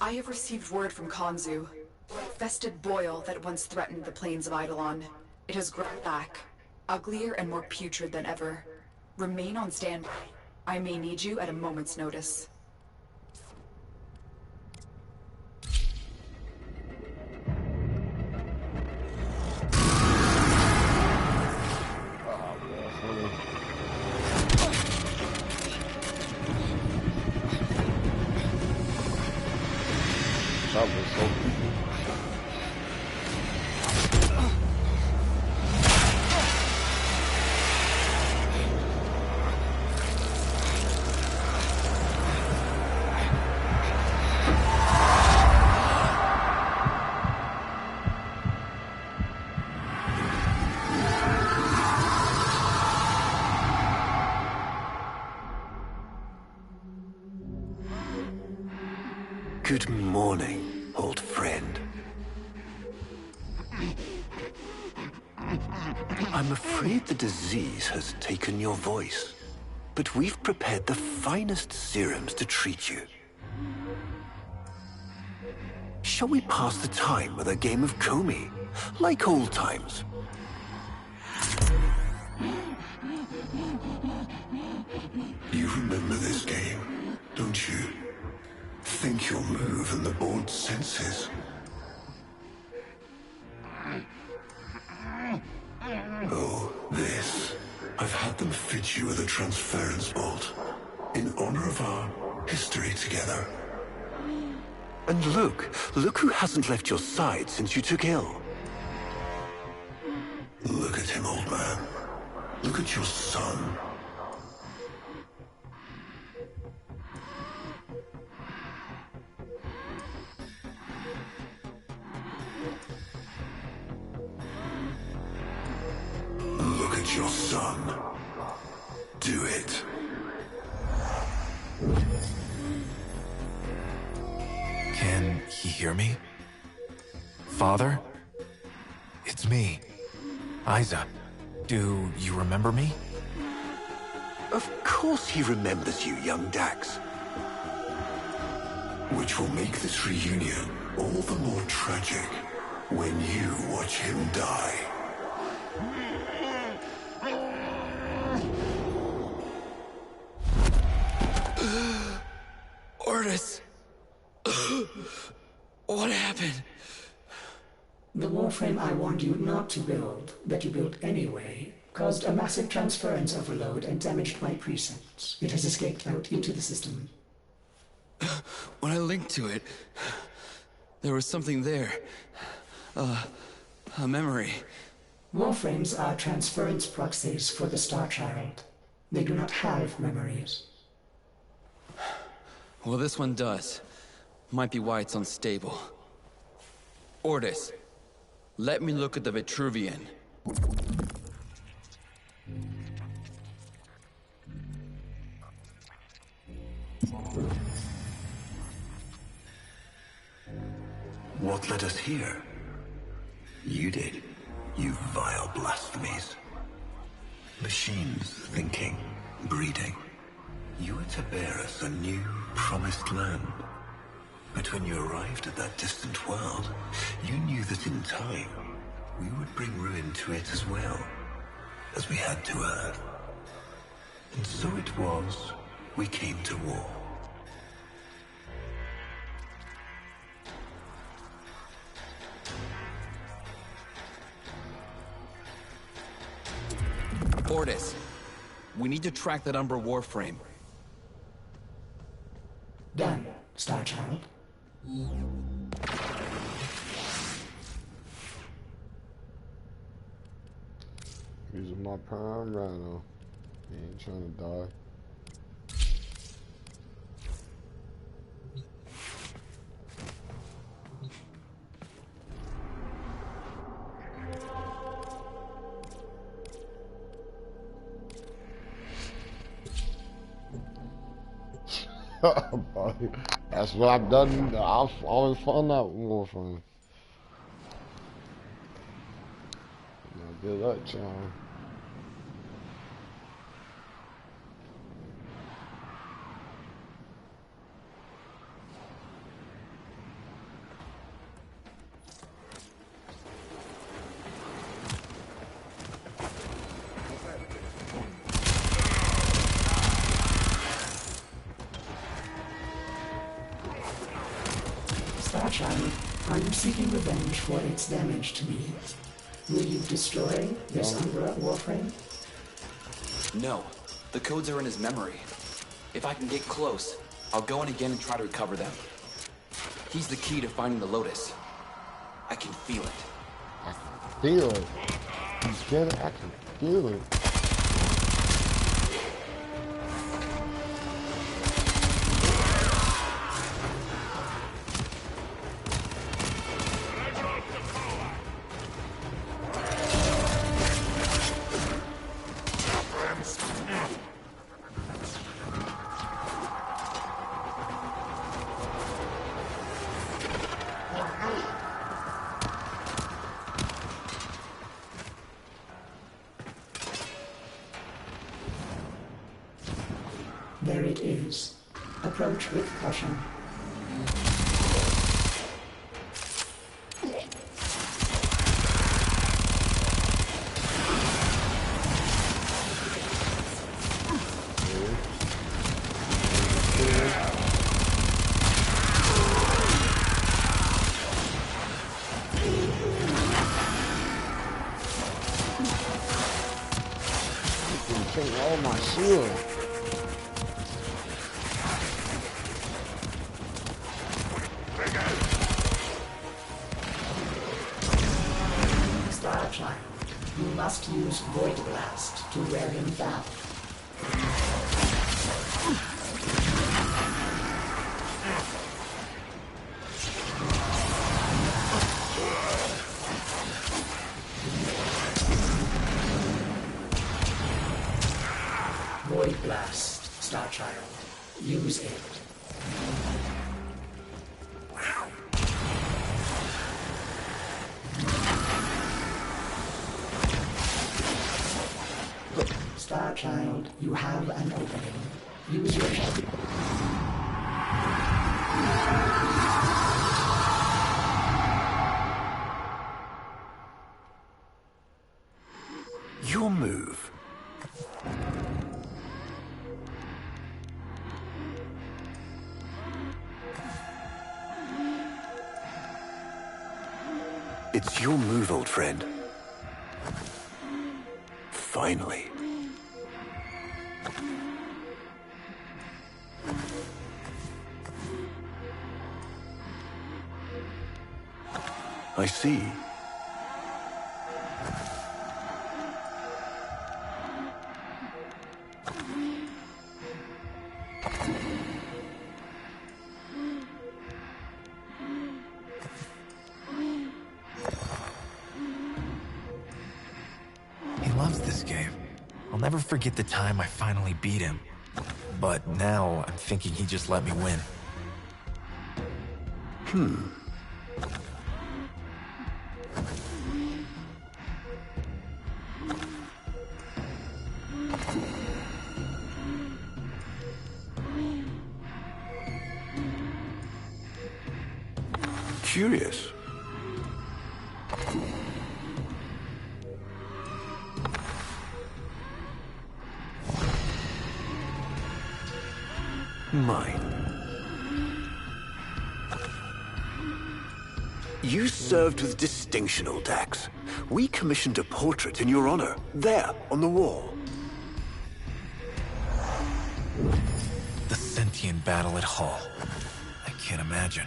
I have received word from Kanzu. Infested boil that once threatened the plains of Eidolon. It has grown back, uglier and more putrid than ever. Remain on standby. I may need you at a moment's notice. That was so Good morning, old friend. I'm afraid the disease has taken your voice, but we've prepared the finest serums to treat you. Shall we pass the time with a game of Komi, like old times? You remember this game, don't you? Think you'll move in the board's senses. Oh, this. I've had them fit you with a transference bolt, in honor of our history together. And look who hasn't left your side since you took ill. Look at him, old man. Look at your son. Look at your son. Do it. Can he hear me? Father? It's me, Aiza. Do you remember me? Of course he remembers you, young Dax. Which will make this reunion all the more tragic when you watch him die. Ordis! What happened? The warframe I warned you not to build, that you built anyway, caused a massive transference overload and damaged my precepts. It has escaped out into the system. When I linked to it, there was something there. A memory. Warframes are transference proxies for the Star Child. They do not have memories. Well, this one does. Might be why it's unstable. Ordis, let me look at the Vitruvian. What led us here? You did, you vile blasphemies. Machines thinking, breeding. You were to bear us a new, promised land. But when you arrived at that distant world, you knew that in time, we would bring ruin to it as well, as we had to Earth. And so it was, we came to war. Ordis, we need to track that Umbra warframe. Done, Star Child. using my prime rhino. He ain't trying to die. Buddy, that's what I've done. I've always found that warframe. Good luck, John. Starchild, are you seeking revenge for its damage to me? Will you destroy this Umbra Warframe? No. The codes are in his memory. If I can get close, I'll go in again and try to recover them. He's the key to finding the Lotus. I can feel it. Feel it. You get it? I can feel it. There it is. Approach with caution. Take all my shield. Starchild, you must use Void Blast to wear him down. Void Blast, Starchild. Use it. Starchild, you have an opening. Use your shot. Your move. It's your move, old friend. Finally. I see. He loves this game. I'll never forget the time I finally beat him. But now I'm thinking he just let me win. Curious. Mine. You served with distinction, old Dax. We commissioned a portrait in your honor, there, on the wall. The sentient battle at Hull. I can't imagine.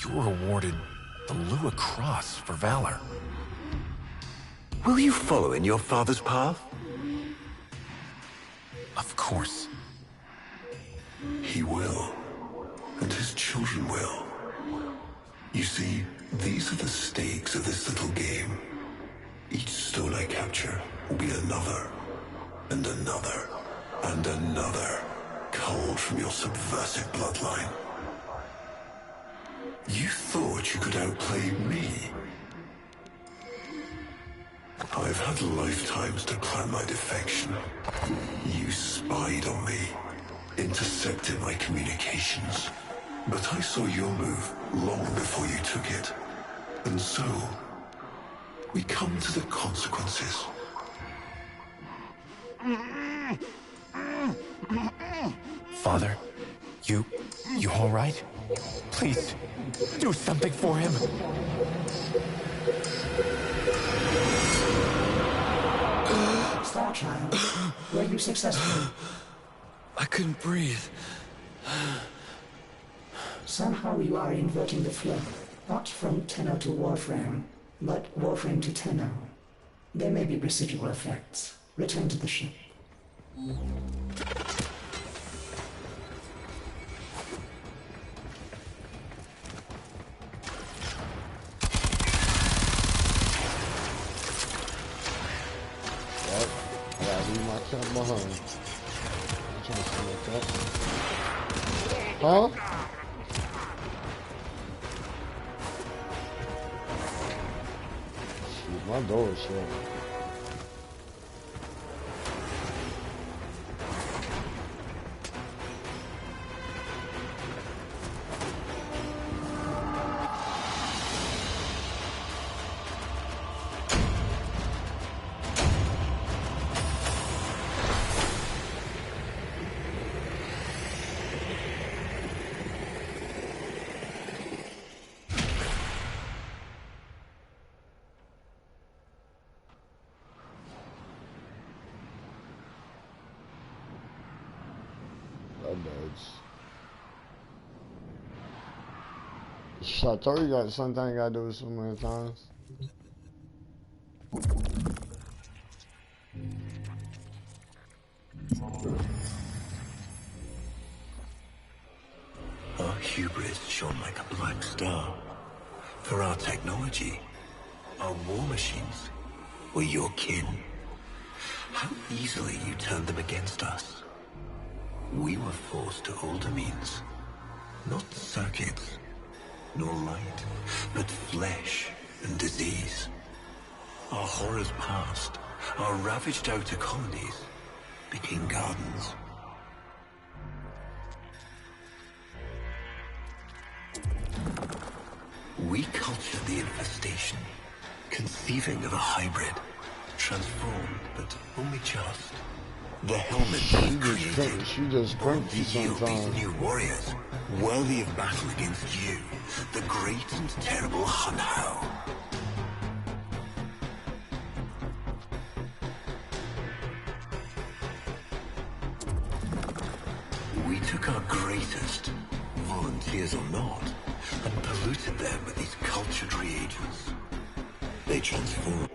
You were awarded the Lua Cross for valor. Will you follow in your father's path? Of course. He will, and his children will. You see, these are the stakes of this little game. Each stone I capture will be another, and another, and another, culled from your subversive bloodline. You thought you could outplay me? I've had lifetimes to plan my defection. You spied on me, intercepted my communications. But I saw your move long before you took it. And so, we come to the consequences. Father, you all right? Please, do something for him. Starchild, were you successful? I couldn't breathe. Somehow you are inverting the flow, not from Tenno to Warframe, but Warframe to Tenno. There may be residual effects. Return to the ship. What? I gotta leave my cat behind. I'm trying to smoke that. Huh? Shoot, my door is shut. I told you got something I gotta do so many times. Our hubris shone like a black star. For our technology, our war machines were your kin. How easily you turned them against us. We were forced to older means, not circuits, nor light, but flesh and disease. Our horrors passed, our ravaged outer colonies became gardens. We cultured the infestation, conceiving of a hybrid, transformed, but only just. The helmet we created She just cranked to you yield these sometimes. new warriors, worthy of battle against you, the great and terrible Hun Hao. We took our greatest, volunteers or not, and polluted them with these cultured reagents. They transformed